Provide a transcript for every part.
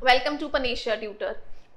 Welcome to Panacea tutor.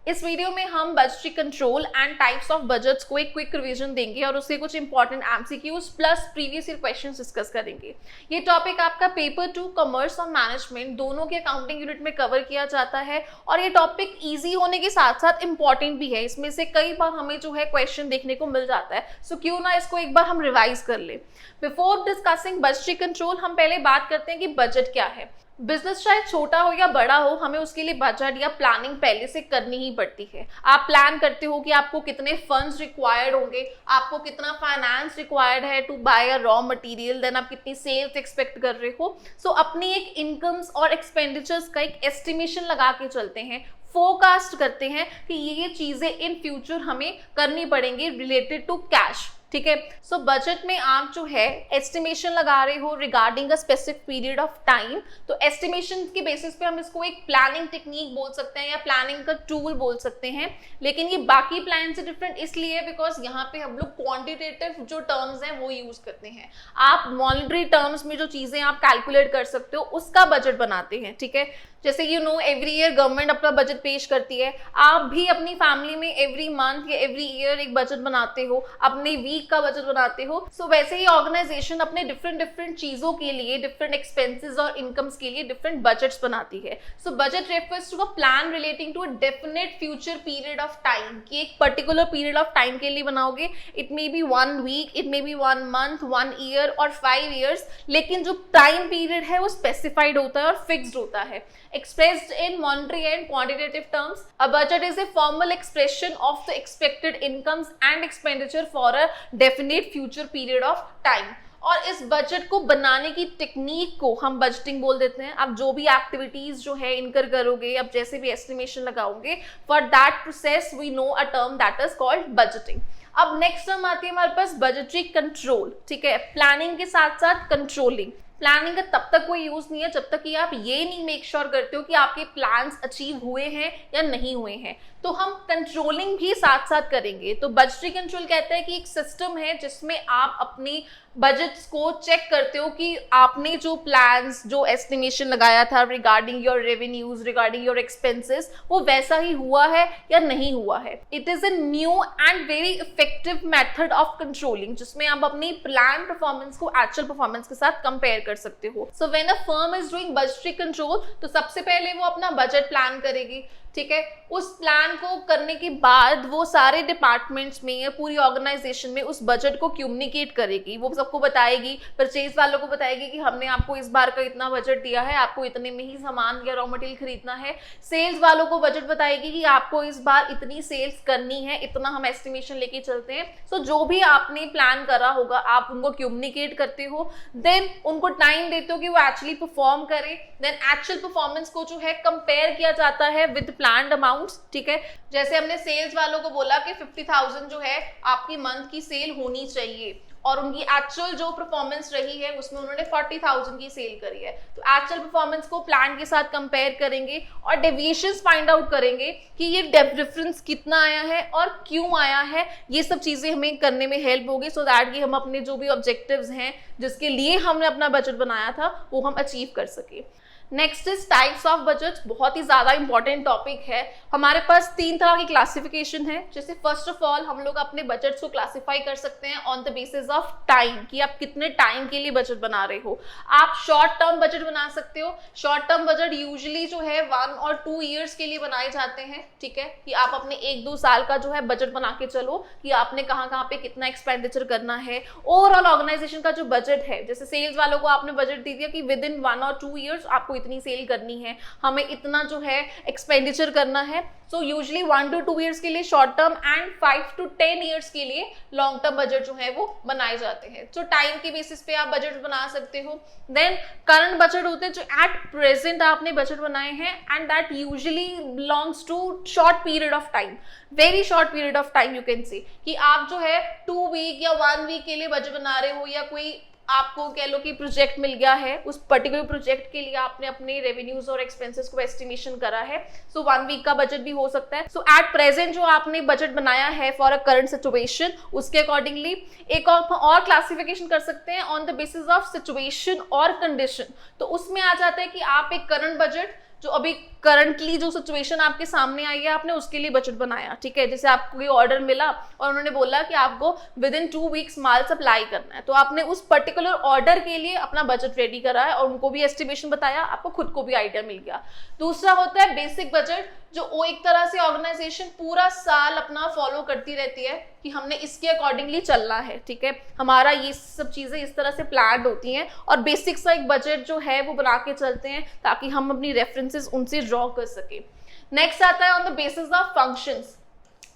इस video में हम budgetary control and types of budgets को एक क्विक रिवीजन देंगे और उसके कुछ important MCQs plus previous year questions discuss करेंगे। ये टॉपिक आपका पेपर 2 कॉमर्स और मैनेजमेंट दोनों के अकाउंटिंग यूनिट में कवर किया जाता है और ये टॉपिक इजी होने के साथ साथ इंपॉर्टेंट भी है। इसमें से कई बार हमें जो है क्वेश्चन देखने को मिल जाता है, सो क्यों ना इसको एक बार हम रिवाइज कर ले। बिफोर डिस्कसिंग बजटरी कंट्रोल हम पहले बात करते हैं कि बजट क्या है। बिजनेस चाहे छोटा हो या बड़ा हो, हमें उसके लिए बजट या प्लानिंग पहले से करनी ही पड़ती है। आप प्लान करते हो कि आपको कितने फंड्स रिक्वायर्ड होंगे, आपको कितना फाइनेंस रिक्वायर्ड है to buy a raw material, then आप कितनी सेल्स एक्सपेक्ट कर रहे हो। सो अपनी एक इनकम्स और एक्सपेंडिचर्स का एक एस्टिमेशन लगा के चलते हैं, फोरकास्ट करते हैं कि ये चीजें इन फ्यूचर हमें करनी पड़ेंगी रिलेटेड टू कैश। ठीक है, सो बजट में आप जो है एस्टिमेशन लगा रहे हो regarding a specific period of time. तो एस्टिमेशन के बेसिस पे हम इसको एक प्लानिंग टेक्निक बोल सकते हैं या प्लानिंग का टूल बोल सकते हैं। लेकिन ये बाकी प्लान से डिफरेंट इसलिए है बिकॉज यहाँ पे हम लोग क्वांटिटेटिव जो टर्म्स हैं वो यूज करते हैं। आप मॉनेटरी टर्म्स में जो चीजें आप कैलकुलेट कर सकते हो उसका बजट बनाते हैं। ठीक है, जैसे you know every year government अपना बजट पेश करती है, आप भी अपनी फैमिली में एवरी मंथ या एवरी ईयर एक बजट बनाते हो, अपने वीक का बजट बनाते हो। सो वैसे ही ऑर्गेनाइजेशन अपने डिफरेंट चीजों के लिए, डिफरेंट एक्सपेंसेस और इनकम्स के लिए डिफरेंट बजट्स बनाती है। So budget refers to a plan relating to a definite future period of time, कि एक पर्टिकुलर पीरियड ऑफ टाइम के लिए बनाओगे। It may be 1 week, it may be 1 month, 1 year और 5 ईयर्स, लेकिन जो टाइम पीरियड है वो स्पेसिफाइड होता है और फिक्स्ड होता है। Expressed in monetary and quantitative terms, a budget is a formal expression of the expected incomes and expenditure for a definite future period of time. और इस बजट को बनाने की टेक्निक को हम बजटिंग बोल देते हैं। आप जो भी एक्टिविटीज जो है इनकर करोगे, आप जैसे भी एस्टिमेशन लगाओगे, for that process we know a term that is called budgeting. अब नेक्स्ट टर्म आती है हमारे पास बजटरी कंट्रोल। ठीक है, प्लानिंग के साथ साथ कंट्रोलिंग। प्लानिंग का तब तक कोई यूज नहीं है जब तक कि आप ये नहीं मेक श्योर करते हो कि आपके प्लान्स अचीव हुए हैं या नहीं हुए हैं। तो हम कंट्रोलिंग भी साथ साथ करेंगे। तो बजटरी कंट्रोल कहता है कि एक सिस्टम है जिसमें आप अपनी बजट्स को चेक करते हो कि आपने जो प्लान्स, जो एस्टिमेशन लगाया था regarding your revenues, regarding your expenses, वो वैसा ही हुआ है या नहीं हुआ है। It is a new and very effective method of controlling, जिसमें आप अपनी प्लान परफॉर्मेंस को एक्चुअल परफॉर्मेंस के साथ कंपेयर कर सकते हो। So when a firm is doing budgetary control, तो सबसे पहले वो अपना बजट प्लान करेगी। ठीक है, उस प्लान को करने के बाद वो सारे डिपार्टमेंट्स में या पूरी ऑर्गेनाइजेशन में उस बजट को कम्युनिकेट करेगी। वो सबको बताएगी, परचेज वालों को बताएगी कि हमने आपको इस बार का इतना बजट दिया है, आपको इतने में ही सामान या रॉ मटेरियल खरीदना है। सेल्स वालों को बजट बताएगी कि आपको इस बार इतनी सेल्स करनी है, इतना हम एस्टिमेशन लेके चलते हैं। सो जो भी आपने प्लान करा होगा आप उनको कम्युनिकेट करते हो, देन उनको टाइम देते हो कि वो एक्चुअली परफॉर्म करें। देन एक्चुअल परफॉर्मेंस को जो है कंपेयर किया जाता है विद प्लान्ड अमाउंट्स। ठीक है, जैसे हमने सेल्स वालों को बोला कि 50,000 जो है आपकी मंथ की सेल होनी चाहिए और उनकी एक्चुअल जो परफॉर्मेंस रही है उसमें उन्होंने 40,000 की सेल करी है। तो एक्चुअल परफॉर्मेंस को प्लान के साथ कंपेयर करेंगे और डेविएशंस फाइंड आउट करेंगे कि ये डिफरेंस कितना आया है और क्यों आया है। ये सब चीजें हमें करने में हेल्प होगी सो दैट कि हम अपने जो भी ऑब्जेक्टिव्स हैं जिसके लिए हमने अपना बजट बनाया था वो हम अचीव कर सके। Next is types of budget. बहुत ही ज्यादा इंपॉर्टेंट टॉपिक है। हमारे पास 3 तरह की क्लासिफिकेशन है। जैसे फर्स्ट ऑफ ऑल हम लोग अपने बजट्स को क्लासिफाई कर सकते हैं on the basis of time, कि आप कितने टाइम के लिए बजट बना रहे हो। आप शॉर्ट टर्म बजट बना सकते हो। शॉर्ट टर्म बजट यूजुअली जो है 1 और 2 ईयर्स के लिए बनाए जाते हैं। ठीक है, कि आप अपने 1-2 साल का जो है बजट बना के चलो कि आपने कहाँ पे कितना एक्सपेंडिचर करना है। ओवरऑल ऑर्गेनाइजेशन का जो बजट है, जैसे सेल्स वालों को आपने बजट दे दिया कि विद इन 1 और 2 ईयर्स आपको इतनी सेल करनी है, हमें इतना जो है एक्सपेंडिचर करना है। सो यूजुअली 1 to 2 ईयर्स के लिए short term and 5 to 10 years के लिए लॉन्ग टर्म बजट जो है वो बनाए जाते हैं। तो टाइम के बेसिस पे आप बजट बना सकते हो। देन करंट बजट होते हैं जो एट प्रेजेंट आपने बजट बनाए हैं and that usually belongs to short period of time, very short period of time you can say, कि आप जो है 2 वीक या 1 वीक के लिए बजट बना रहे हो, या कोई आपको कह लो कि प्रोजेक्ट मिल गया है, उस पर्टिकुलर प्रोजेक्ट के लिए आपने अपने रेवेन्यूज और एक्सपेंसेस को एस्टिमेशन करा है। सो 1 वीक का बजट भी हो सकता है। सो एट प्रेजेंट जो आपने बजट बनाया है फॉर अ करंट सिचुएशन, उसके अकॉर्डिंगली एक और क्लासिफिकेशन कर सकते हैं on the basis of situation और कंडीशन। तो उसमें आ जाता है कि आप एक करंट बजट जो अभी करंटली जो सिचुएशन आपके सामने आई है आपने उसके लिए बजट बनाया, ठीक है। जैसे आपको कोई ऑर्डर मिला और उन्होंने बोला कि आपको with in 2 weeks mall supply करना है, तो आपने उस पर्टिकुलर ऑर्डर के लिए अपना बजट रेडी करा है और उनको भी एस्टिमेशन बताया, आपको खुद को भी आइडिया मिल गया। दूसरा होता है बेसिक बजट, जो वो एक तरह से ऑर्गेनाइजेशन पूरा साल अपना फॉलो करती रहती है कि हमने इसके अकॉर्डिंगली चलना है, ठीक है। हमारा ये सब चीजें इस तरह से प्लान होती हैं और बेसिक सा एक बजट जो है वो बना के चलते हैं ताकि हम अपनी रेफरेंसेस उनसे ड्रॉ कर सके। नेक्स्ट आता है on the basis of functions,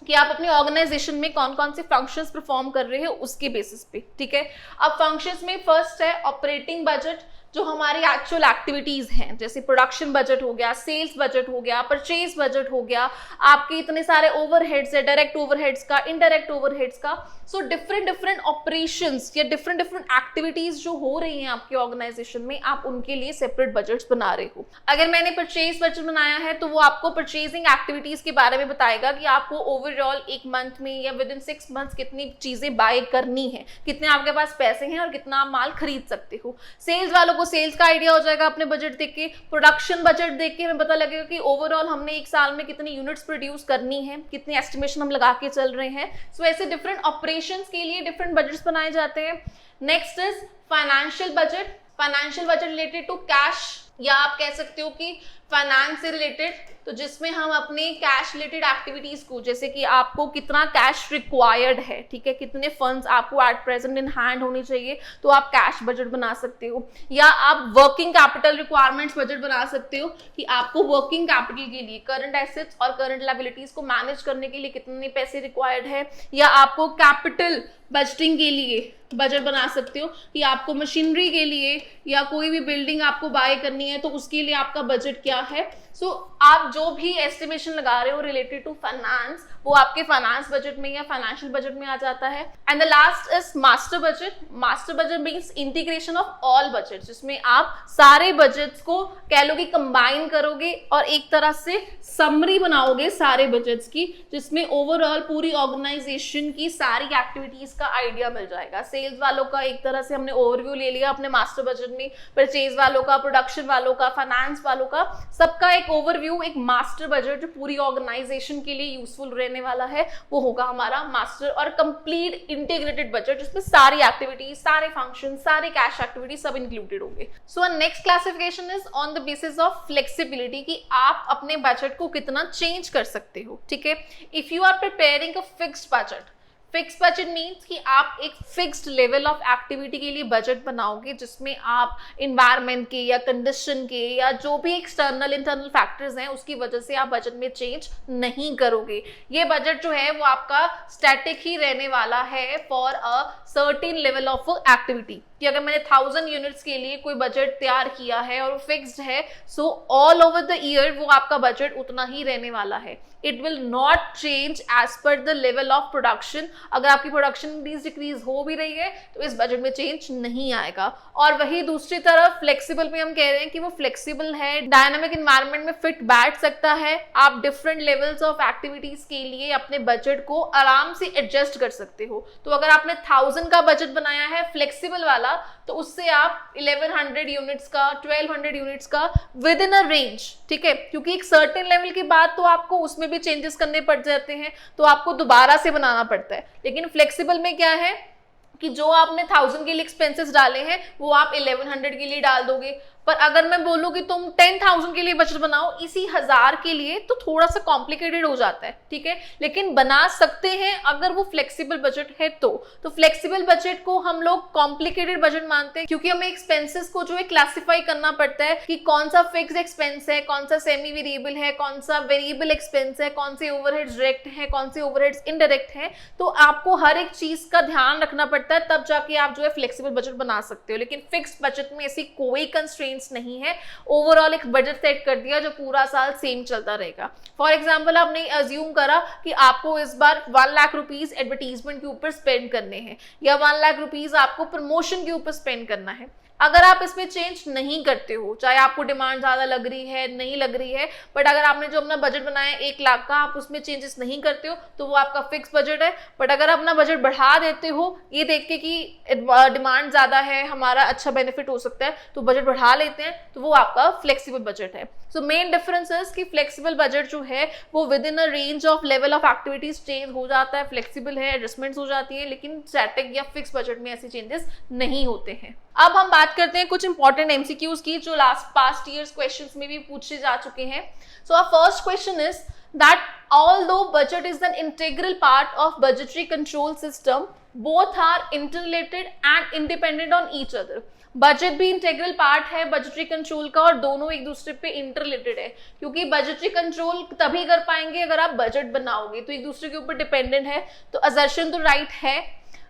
कि आप अपनी ऑर्गेनाइजेशन में कौन कौन से फंक्शंस परफॉर्म कर रहे हो उसके बेसिस पे, ठीक है। अब फंक्शंस में फर्स्ट है ऑपरेटिंग बजट, जो हमारी एक्चुअल एक्टिविटीज हैं, जैसे प्रोडक्शन बजट हो गया, सेल्स बजट हो गया, परचेज बजट हो गया, आपके इतने सारे ओवरहेड्स है, डायरेक्ट ओवरहेड्स का, इनडायरेक्ट ओवरहेड्स का। सो डिफरेंट ऑपरेशंस या डिफरेंट एक्टिविटीज जो हो रही हैं आपके ऑर्गेनाइजेशन में, आप उनके लिए सेपरेट बजट्स बना रहे हो। अगर मैंने परचेज बजट बनाया है तो वो आपको परचेजिंग एक्टिविटीज के बारे में बताएगा कि आपको ओवरऑल एक मंथ में या विद इन 6 मंथ्स कितनी चीजें बाय करनी है, कितने आपके पास पैसे हैं और कितना आप माल खरीद सकते हो। सेल्स वालों को सेल्स का आइडिया हो जाएगा अपने बजट देख के, प्रोडक्शन बजट देख के हमें पता लगेगा कि ओवरऑल हमने एक साल में कितनी यूनिट्स प्रोड्यूस करनी है, कितनी एस्टिमेशन हम लगा के चल रहे हैं। सो ऐसे डिफरेंट ऑपरेशंस के लिए डिफरेंट बजट्स बनाए जाते हैं। Next is financial budget. Financial budget related to cash, या आप कह सकते हो कि फाइनेंस से रिलेटेड, तो जिसमें हम अपने कैश रिलेटेड एक्टिविटीज को, जैसे कि आपको कितना कैश रिक्वायर्ड है, ठीक है, कितने फंड्स आपको एट प्रेजेंट इन हैंड होने चाहिए, तो आप कैश बजट बना सकते हो। या आप वर्किंग कैपिटल रिक्वायरमेंट्स बजट बना सकते हो कि आपको वर्किंग कैपिटल के लिए, करंट एसेट्स और करंट लायबिलिटीज को मैनेज करने के लिए कितने पैसे रिक्वायर्ड है। या आपको कैपिटल बजटिंग के लिए बजट बना सकते हो कि आपको मशीनरी के लिए या कोई भी बिल्डिंग आपको बाय करनी है तो उसके लिए आपका बजट क्या है। सो आप जो भी एस्टिमेशन लगा रहे हो रिलेटेड टू फाइनेंस, वो आपके फाइनेंस बजट में या फाइनेंशियल बजट में आ जाता है। And the last is master budget. Master budget means integration of all budget, जिसमें आप सारे बजट्स को कह लो कि कंबाइन करोगे और एक तरह से समरी बनाओगे सारे बजट्स की, जिसमें ओवरऑल पूरी ऑर्गेनाइजेशन की सारी एक्टिविटीज का आइडिया मिल जाएगा। सेल्स वालों का एक तरह से हमने ओवरव्यू ले लिया अपने मास्टर बजट में, परचेज वालों का, प्रोडक्शन वालों का, फाइनेंस वालों का, सबका एक ओवरव्यू, एक मास्टर बजट जो पूरी ऑर्गेनाइजेशन के लिए यूजफुल रहने वाला है, वो होगा हमारा मास्टर और कंप्लीट इंटीग्रेटेड बजट, जिसमें सारी एक्टिविटीज, सारे फंक्शन, सारे कैश एक्टिविटीज सब इंक्लूडेड होंगे। So next classification is on the basis of flexibility, कि आप अपने बजट को कितना चेंज कर सकते हो, ठीक है। If you are preparing a fixed budget, fix budget means कि आप एक फिक्स्ड लेवल ऑफ एक्टिविटी के लिए बजट बनाओगे, जिसमें आप इन्वायरमेंट के या कंडीशन के या जो भी एक्सटर्नल इंटरनल फैक्टर्स हैं उसकी वजह से आप बजट में चेंज नहीं करोगे। ये बजट जो है वो आपका स्टैटिक ही रहने वाला है for a certain level of activity, कि अगर मैंने 1000 यूनिट्स के लिए कोई बजट तैयार किया है और फिक्स्ड है, so all over the year वो आपका बजट उतना ही रहने वाला है। It will not change as per the level of production. अगर आपकी प्रोडक्शन डिक्रीज हो भी रही है तो इस बजट में चेंज नहीं आएगा। और वही दूसरी तरफ फ्लेक्सिबल में हम कह रहे हैं कि वो फ्लेक्सिबल है, डायनामिक इन्वायरमेंट में फिट बैठ सकता है। आप डिफरेंट लेवल्स ऑफ एक्टिविटीज के लिए अपने बजट को आराम से एडजस्ट कर सकते हो। तो अगर आपने 1000 का बजट बनाया है फ्लेक्सिबल वाला, तो उससे आप 1100 यूनिट्स का, 1200 यूनिट्स का विद इन अ रेंज, ठीक है, क्योंकि एक सर्टेन लेवल के बाद तो आपको उसमें भी चेंजेस करने पड़ जाते हैं, तो आपको दोबारा से बनाना पड़ता है। लेकिन फ्लेक्सिबल में क्या है कि जो आपने 1000 के लिए एक्सपेंसेस डाले हैं वो आप 1100 के लिए डाल दोगे। पर अगर मैं बोलूँ कि तुम 10,000 के लिए बजट बनाओ इसी 1000 के लिए, तो थोड़ा सा कॉम्प्लिकेटेड हो जाता है, ठीक है, लेकिन बना सकते हैं अगर वो फ्लेक्सिबल बजट है तो फ्लेक्सिबल बजट को हम लोग कॉम्प्लिकेटेड बजट मानते हैं, क्योंकि हमें एक्सपेंसेस को जो है क्लासिफाई करना पड़ता है कि कौन सा फिक्स एक्सपेंस है, कौन सा सेमी वेरिएबल है, कौन सा वेरिएबल एक्सपेंस है, कौन से ओवरहेड्स डायरेक्ट है, कौन से ओवरहेड्स इनडायरेक्ट है। तो आपको हर एक चीज का ध्यान रखना पड़ता है, तब जाके आप जो है फ्लेक्सिबल बजट बना सकते हो। लेकिन फिक्स्ड बजट में ऐसी कोई कंस्ट्रेंट्स नहीं है, ओवरऑल एक बजट सेट कर दिया जो पूरा साल सेम चलता रहेगा। फॉर एग्जांपल आपने अज्यूम करा कि आपको इस बार 1 लाख रुपीस एडवर्टीजमेंट के ऊपर स्पेंड करने हैं या 1 लाख रुपीस आपको प्रमोशन के ऊपर स्पेंड करना है। अगर आप इसमें चेंज नहीं करते हो, चाहे आपको डिमांड ज्यादा लग रही है नहीं लग रही है, बट अगर आपने जो अपना बजट बनाया है 1 लाख का, आप उसमें चेंजेस नहीं करते हो तो वो आपका फिक्स बजट है। बट अगर आप अपना बजट बढ़ा देते हो ये देख के कि डिमांड ज्यादा है, हमारा अच्छा बेनिफिट हो सकता है, तो बजट बढ़ा लेते हैं, तो वो आपका फ्लेक्सिबल बजट है। सो मेन डिफरेंस है कि फ्लेक्सिबल बजट जो है वो with in a range of level of activities change हो जाता है, फ्लेक्सिबल है, एडजस्टमेंट्स हो जाती है, लेकिन स्टैटिक या फिक्स बजट में ऐसे चेंजेस नहीं होते हैं। अब हम बात करते हैं कुछ इंपॉर्टेंट एमसीक्यूज की जो पास्ट ईयर्स क्वेश्चंस में भी पूछे जा चुके हैं। So our first question is that although budget is an integral part of budgetary control system, both are interrelated and independent on each other. Budget भी इंटेग्रल पार्ट है बजटरी कंट्रोल का और दोनों एक दूसरे पे इंटररिलेटेड है, क्योंकि बजटरी कंट्रोल तभी कर पाएंगे अगर आप बजट बनाओगे, तो एक दूसरे के ऊपर डिपेंडेंट है। तो असर्शन तो राइट है।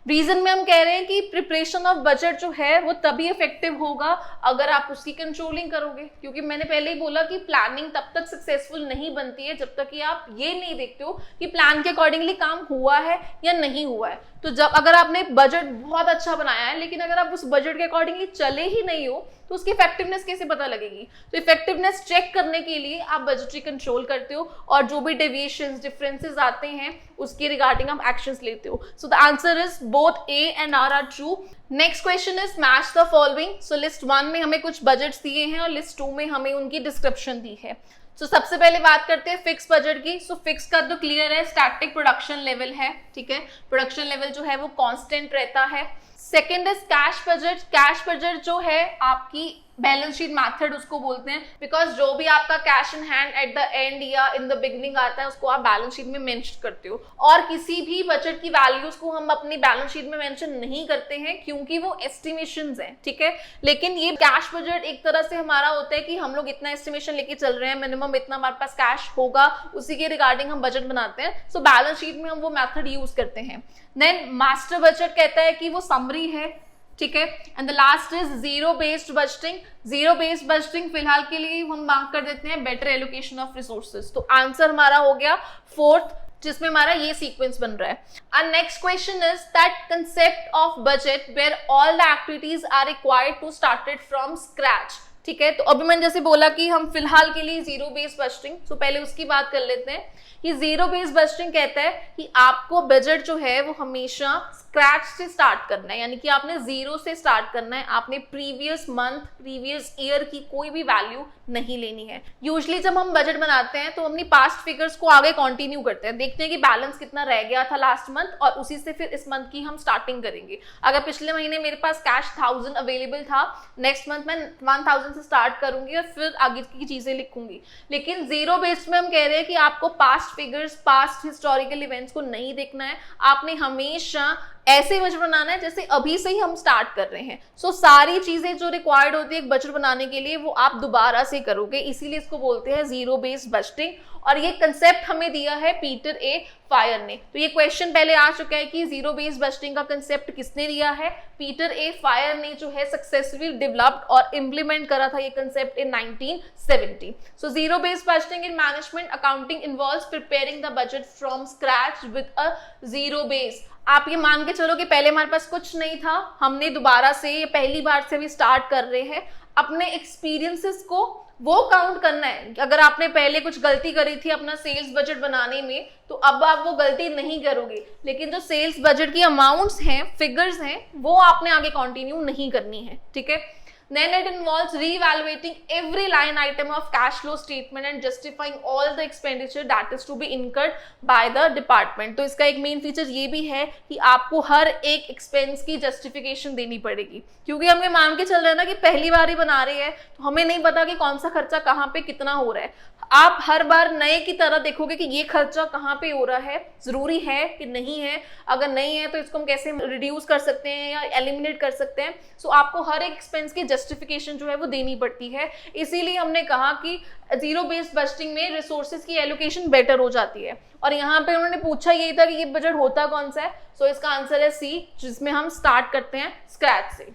रीजन में हम कह रहे हैं कि प्रिपरेशन ऑफ बजट जो है वो तभी इफेक्टिव होगा अगर आप उसकी कंट्रोलिंग करोगे, क्योंकि मैंने पहले ही बोला कि प्लानिंग तब तक सक्सेसफुल नहीं बनती है जब तक कि आप ये नहीं देखते हो कि प्लान के अकॉर्डिंगली काम हुआ है या नहीं हुआ है। तो जब अगर आपने बजट बहुत अच्छा बनाया है लेकिन अगर आप उस बजट के अकॉर्डिंगली चले ही नहीं हो तो उसकी इफेक्टिवनेस कैसे पता लगेगी? तो इफेक्टिवनेस चेक करने के लिए आप बजटरी कंट्रोल करते हो और जो भी डेविएशंस डिफरेंसेस आते हैं उसके रिगार्डिंग आप एक्शंस लेते हो। So the answer is both A and R are true. Next question is match the following. So list 1 में हमें कुछ बजट्स दिए हैं और लिस्ट 2 में हमें उनकी डिस्क्रिप्शन दी है। तो सबसे पहले बात करते हैं फिक्स बजट की। सो फिक्स का तो क्लियर है, स्टैटिक प्रोडक्शन लेवल है, ठीक है, प्रोडक्शन लेवल जो है वो कांस्टेंट रहता है। Second is cash budget. Cash budget जो है आपकी बैलेंस शीट मेथड उसको बोलते हैं, बिकॉज जो भी आपका cash in hand at the end या इन द बिगिनिंग आता है उसको आप बैलेंस शीट में मेंशन करते हो, और किसी भी बजट की वैल्यूज को हम अपनी बैलेंस शीट में मेंशन नहीं करते हैं क्योंकि वो एस्टिमेशंस हैं, ठीक है। लेकिन ये कैश बजट एक तरह से हमारा होता है कि हम लोग इतना एस्टिमेशन लेके चल रहे हैं, मिनिमम इतना हमारे पास कैश होगा, उसी के रिगार्डिंग हम बजट बनाते हैं। सो बैलेंस शीट में हम वो मेथड यूज करते हैं। देन मास्टर बजट कहता है कि वो समरी है, ठीक है। And the last is zero based budgeting. Zero based budgeting फिलहाल के लिए हम मार्क कर देते हैं बेटर एलोकेशन ऑफ रिसोर्सेज। तो आंसर हमारा हो गया 4th, जिसमें हमारा ये सीक्वेंस बन रहा है। और next question is that concept of budget where all the activities are required to started from scratch, ठीक है। तो अभी मैंने जैसे बोला कि हम फिलहाल के लिए जीरो बेस्ड बजटिंग, तो पहले उसकी बात कर लेते हैं। ये जीरो बेस्ड बजटिंग कहता है कि आपको बजट जो है वो हमेशा स्क्रैच से स्टार्ट करना है, यानी कि आपने जीरो से स्टार्ट करना है, आपने प्रीवियस मंथ प्रीवियस ईयर की कोई भी वैल्यू नहीं लेनी है। यूजुअली जब हम बजट बनाते हैं तो अपनी पास्ट फिगर्स को आगे कंटिन्यू करते हैं, देखते हैं कि बैलेंस कितना रह गया था लास्ट मंथ और उसी से फिर इस मंथ की हम स्टार्टिंग करेंगे। अगर पिछले महीने मेरे पास कैश 1000 अवेलेबल था, नेक्स्ट मंथ मैं 1000 से स्टार्ट करूंगी और फिर आगे की चीजें लिखूंगी। लेकिन जीरो बेस्ड में हम कह रहे हैं कि आपको past figures past historical events को नहीं देखना है, आपने हमेशा ऐसे बजट बनाना है जैसे अभी से ही हम स्टार्ट कर रहे हैं। सो सारी चीजें जो रिक्वायर्ड होती है एक बजट बनाने के लिए वो आप दोबारा से करोगे, इसीलिए इसको बोलते हैं जीरो बेस्ड बजटिंग। और ये कंसेप्ट हमें दिया है पीटर ए फायर ने। तो ये क्वेश्चन पहले आ चुका है कि जीरो बेस्ड बजटिंग का कंसेप्ट किसने दिया है? पीटर ए फायर ने जो है सक्सेसफुली डेवलप्ड और इम्प्लीमेंट करा था ये concept in 1970। So zero based budgeting in management accounting involves preparing the budget from scratch with a zero base. आप ये मान के चलो कि पहले हमारे पास कुछ नहीं था, हमने दोबारा से पहली बार से भी स्टार्ट कर रहे हैं। अपने एक्सपीरियंसेस को वो काउंट करना है। अगर आपने पहले कुछ गलती करी थी अपना सेल्स बजट बनाने में तो अब आप वो गलती नहीं करोगे, लेकिन जो सेल्स बजट की अमाउंट्स हैं, फिगर्स हैं, वो आपने आगे कंटिन्यू नहीं करनी है, ठीक है। Then it involves re-evaluating every line item of cash flow statement and justifying all the expenditure that is to be incurred by the department। तो इसका एक मेन फीचर ये भी है कि आपको हर एक एक्सपेंस की जस्टिफिकेशन देनी पड़ेगी, क्योंकि हम ये मान के चल रहे हैं ना कि पहली बार ही बना रहे हैं तो हमें नहीं पता कि कौन सा खर्चा कहाँ पे कितना हो रहा है। आप हर बार नए की तरह देखोगे कि ये खर्चा कहाँ पे हो रहा है, जरूरी है कि नहीं है, अगर नहीं है तो इसको हम कैसे रिड्यूस कर सकते हैं या एलिमिनेट कर सकते हैं। सो आपको हर एक एक्सपेंस की जस्टिफिकेशन जो है वो देनी पड़ती है। इसीलिए हमने कहा कि जीरो बेस्ड बजटिंग में रिसोर्सेज की एलोकेशन बेटर हो जाती है। और यहाँ पे उन्होंने पूछा यही था कि ये बजट होता कौन सा है। सो इसका आंसर है सी, जिसमें हम स्टार्ट करते हैं स्क्रैच से।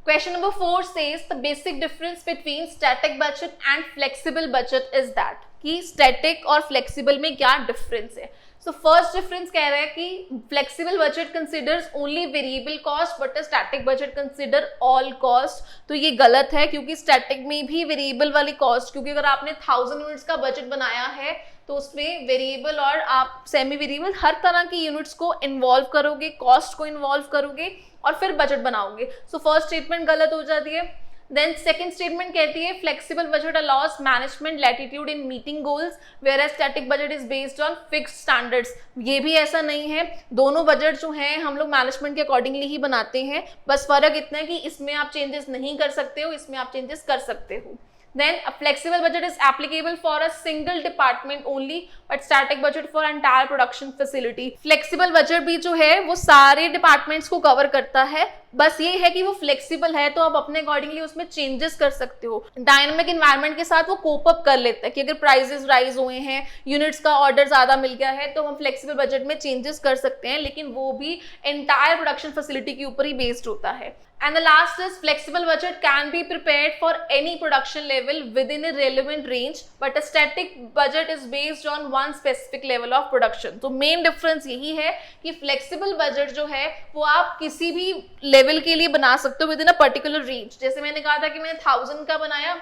Question number 4 says the basic difference between static budget and flexible budget is that कि static और flexible में क्या difference है. So first difference कह रहा है कि flexible budget considers only variable cost but a static budget consider all cost. तो ये गलत है क्योंकि static में भी variable वाली cost, क्योंकि अगर आपने 1000 यूनिट्स का बजट बनाया है तो उसमें वेरिएबल और आप सेमी वेरिएबल हर तरह की यूनिट्स को इन्वॉल्व करोगे, कॉस्ट को इन्वॉल्व करोगे और फिर बजट बनाओगे. सो फर्स्ट स्टेटमेंट गलत हो जाती है. देन सेकंड स्टेटमेंट कहती है flexible budget allows management latitude in meeting goals whereas static budget is based on fixed standards. ये भी ऐसा नहीं है, दोनों बजट जो हैं हम लोग मैनेजमेंट के अकॉर्डिंगली ही बनाते हैं. बस फर्क इतना है कि इसमें आप चेंजेस नहीं कर सकते हो, इसमें आप चेंजेस कर सकते हो. Then a flexible budget is applicable for a single department only, but static budget for entire production facility. Flexible budget भी जो है वो सारे डिपार्टमेंट्स को कवर करता है. बस ये है कि वो फ्लेक्सिबल है तो आप अपने अकॉर्डिंगली उसमें चेंजेस कर सकते हो. डायनामिक एनवायरनमेंट के साथ वो कोप अप कर लेता है कि अगर प्राइसेस राइज हुए हैं, यूनिट्स का ऑर्डर ज्यादा मिल गया है तो हम फ्लेक्सिबल बजट में चेंजेस कर सकते हैं, लेकिन वो भी एंटायर प्रोडक्शन फैसिलिटी के ऊपर ही बेस्ड होता है. And the last is flexible budget can be prepared for any production level within a relevant range, but a static budget is based on one specific level of production. तो main difference यही है कि flexible budget जो है वो आप किसी भी level के लिए बना सकते हो within a particular range. जैसे मैंने कहा था कि मैंने 1000 का बनाया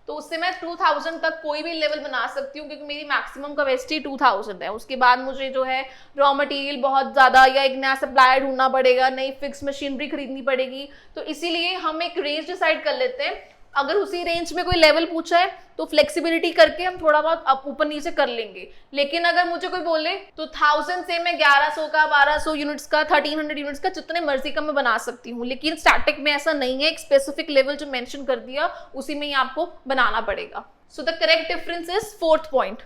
तो उससे मैं 2000 तक कोई भी लेवल बना सकती हूँ क्योंकि मेरी मैक्सिमम कैपेसिटी 2000 है. उसके बाद मुझे जो है रॉ मटेरियल बहुत ज़्यादा या एक नया सप्लायर ढूंढना पड़ेगा, नई फिक्स मशीनरी खरीदनी पड़ेगी. तो इसीलिए हम एक रेंज डिसाइड कर लेते हैं. अगर उसी रेंज में कोई लेवल पूछा है तो फ्लेक्सिबिलिटी करके हम थोड़ा बहुत ऊपर नीचे कर लेंगे. लेकिन अगर मुझे कोई बोले तो 1000 से मैं 1100 का, 1200 यूनिट्स का, 1300 यूनिट्स का जितने मर्जी का मैं बना सकती हूँ. लेकिन स्टैटिक में ऐसा नहीं है, एक स्पेसिफिक लेवल जो मेंशन कर दिया उसी में ही आपको बनाना पड़ेगा. So the correct difference is fourth point.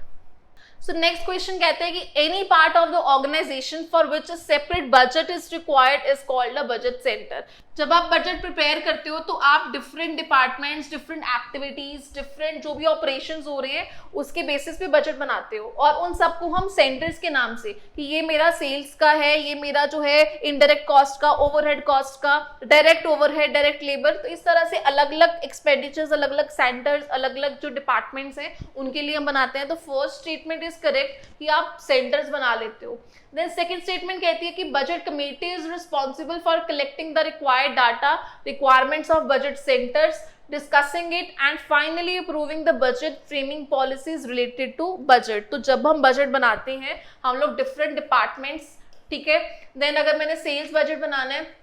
So next question कहते हैं कि any part of the organisation for which a separate budget is required is called a budget centre. जब आप बजट प्रिपेयर करते हो तो आप different departments, different activities, different जो भी ऑपरेशंस हो रहे हैं उसके बेसिस पे बजट बनाते हो और उन सबको हम सेंटर्स के नाम से कि ये मेरा सेल्स का है, ये मेरा जो है इनडायरेक्ट कॉस्ट का, ओवरहेड कॉस्ट का, डायरेक्ट ओवरहेड, डायरेक्ट लेबर, तो इस तरह से अलग अलग एक्सपेंडिचर्स, अलग अलग सेंटर्स, अलग अलग जो डिपार्टमेंट्स हैं उनके लिए हम बनाते हैं. तो फर्स्ट स्टेटमेंट इज करेक्ट कि आप सेंटर्स बना लेते हो. देन सेकंड स्टेटमेंट कहती है कि budget committee is responsible for collecting the required data, requirements of budget centres, discussing it and finally approving the budget framing policies related to budget. तो जब हम बजट बनाते हैं हम लोग डिफरेंट डिपार्टमेंट्स, ठीक है. देन अगर मैंने सेल्स बजट बनाना है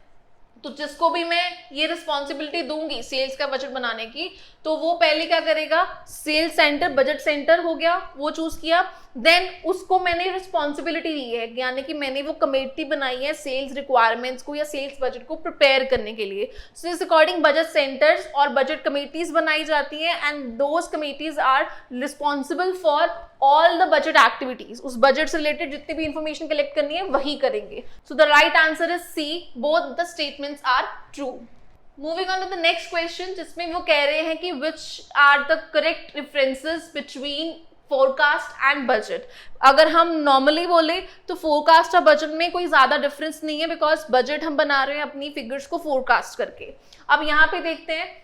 तो जिसको भी मैं ये रिस्पॉन्सिबिलिटी दूंगी सेल्स का बजट बनाने की तो वो पहले क्या करेगा, सेल्स सेंटर, बजट सेंटर हो गया, वो चूज किया. देन उसको मैंने रिस्पॉन्सिबिलिटी दी है, यानी कि मैंने वो कमेटी बनाई है सेल्स रिक्वायरमेंट्स को या सेल्स बजट को प्रिपेयर करने के लिए. सो इस अकॉर्डिंग बजट सेंटर्स और बजट कमेटीज बनाई जाती हैं and those committees are responsible for all the budget activities. उस बजट से रिलेटेड जितनी भी इंफॉर्मेशन कलेक्ट करनी है वही करेंगे. So the right answer is C, both the statements are true. Moving on to the next question जिसमें वो कह रहे हैं कि which are the correct differences between forecast and budget. अगर हम नॉर्मली बोले तो फोरकास्ट और बजट में कोई ज्यादा डिफरेंस नहीं है बिकॉज बजट हम बना रहे हैं अपनी फिगर्स को फोरकास्ट करके. अब यहाँ पे देखते हैं,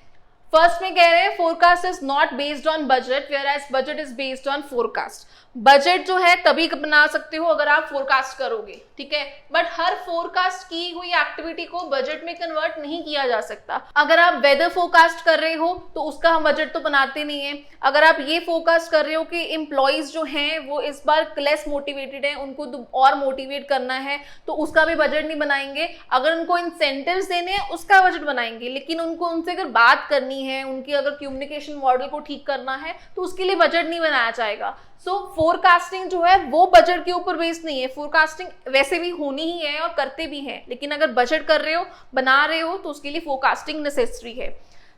फर्स्ट में कह रहे हैं forecast is not based on budget whereas budget is based on forecast. Budget जो है तभी बना सकते हो अगर आप फोरकास्ट करोगे, ठीक है. बट हर फोरकास्ट की हुई एक्टिविटी को बजट में कन्वर्ट नहीं किया जा सकता. अगर आप वेदर फोरकास्ट कर रहे हो तो उसका हम बजट तो बनाते नहीं है. अगर आप ये फोरकास्ट कर रहे हो कि एम्प्लॉइज जो हैं वो इस बार लेस मोटिवेटेड हैं, उनको और मोटिवेट करना है, तो उसका भी बजट नहीं बनाएंगे. अगर उनको इंसेंटिव्स देने हैं उसका बजट बनाएंगे, लेकिन उनको उनसे अगर बात करनी है, उनकी अगर कम्युनिकेशन मॉडल को ठीक करना है तो उसके लिए बजट नहीं बनाया जाएगा. सो फोरकास्टिंग जो है वो बजट के ऊपर बेस्ड नहीं है. फोरकास्टिंग वैसे भी होनी ही है और करते भी हैं, लेकिन अगर बजट कर रहे हो, बना रहे हो तो उसके लिए फोरकास्टिंग नेसेसरी है.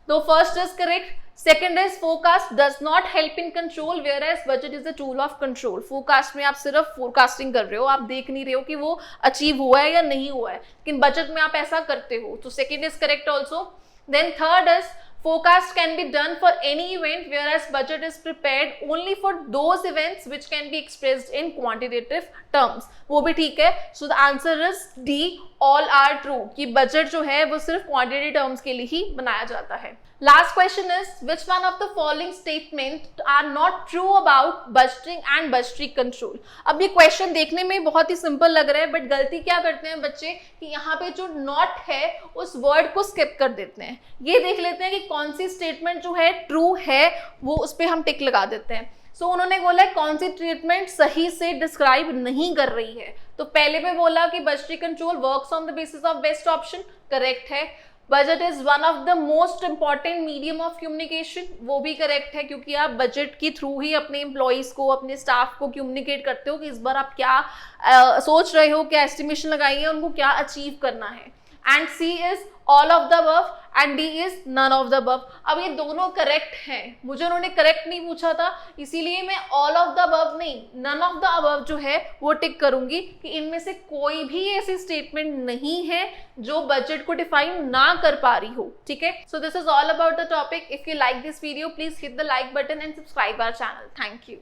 तो first is correct. Second is forecast does not help in control whereas budget is a tool of control. Forecast में आप सिर्फ फोरकास्टिंग कर रहे हो, आप देख नहीं रहे हो कि वो अचीव हुआ है या नहीं हुआ है, लेकिन बजट में आप ऐसा करते हो. तो second is correct also. Then third is Forecast can be done for any event, whereas budget is prepared only for those events which can be expressed in quantitative terms. वो भी ठीक है. So the answer is D, all are true, कि budget जो है वो सिर्फ quantitative terms के लिए ही बनाया जाता है. Last question is, which one of the following statements are not true about budgeting and budgetary control? अब ये question देखने में बहुत ही simple लग रहा है, but गलती क्या करते हैं बच्चे कि यहाँ पे जो not है उस word को skip कर देते हैं. ये देख लेते हैं कि कौन सी statement जो है true है, वो उस पर हम टिक लगा देते हैं. So, उन्होंने बोला है कौन सी ट्रीटमेंट सही से डिस्क्राइब नहीं कर रही है. तो पहले में बोला कि budgetary control works on the basis of best option, correct है. Budget is one of the most important medium of communication, वो भी करेक्ट है, क्योंकि आप बजट के थ्रू ही अपने एम्प्लॉइज को, अपने स्टाफ को कम्युनिकेट करते हो कि इस बार आप क्या सोच रहे हो, क्या एस्टिमेशन लगाई है, उनको क्या अचीव करना है. And C is all of the above and D is none of the above. अब ये दोनों करेक्ट हैं, मुझे उन्होंने करेक्ट नहीं पूछा था, इसीलिए मैं ऑल ऑफ द अबव नहीं, नन ऑफ द अबव जो है वो टिक करूंगी कि इनमें से कोई भी ऐसी स्टेटमेंट नहीं है जो बजट को डिफाइन ना कर पा रही हो. ठीक है. So this is all about the topic. If you like this video, please hit the like button and subscribe our channel. Thank you.